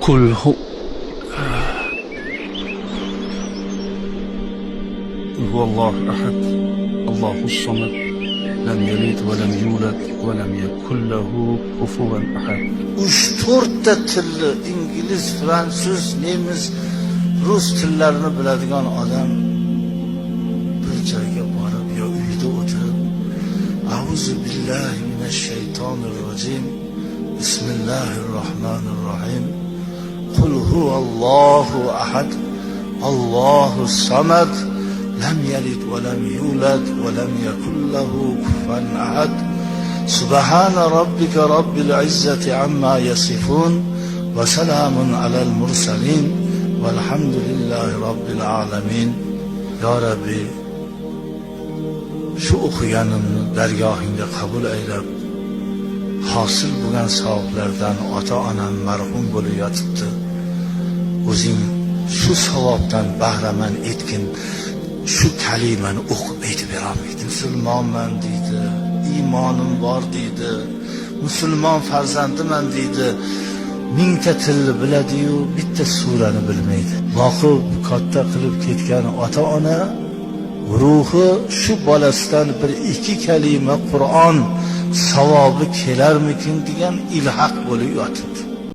قل هو هو الله أحد الله الصمد لم يلد ولم يولد ولم يكن له كفوا أحد. 3-4 ta tilni, ingliz, fransuz, nemis, rus tillarini biladigan odam bir joyga borib yo uyda o'tirib A'uzu billahi minash shaytonir rojim. Bismillahirrohmanirrohim. Qul huvallohu ahad. Allohus samad. Lam yalid va lam yulad va lam yakul lahu kufuwan ahad. Subhana rabbika rabbil izzati amma yasifun va salamun alal mursalin valhamdulillahi rabbil alamin. Ya Rabbi, shu o'qiganimni dargohingda qabul aylab, hosil bo'lgan savoblardan ota-onam marhum bo'lib yotibdi. O'zing shu savobdan bahramand etgin. Shu kalimani o'qib aytib berolmaydi. Musulmonman deydi, iymonim bor deydi, musulmon farzandiman deydi. 1000 ta tilni biladi-yu, bitta surani bilmaydi. Boqib katta qilib ketgan ota-ona ruhi shu bolasidan bir 2 kalima Qur'on savobi kelarmikin degan ilhaq bo'lib yotibdi.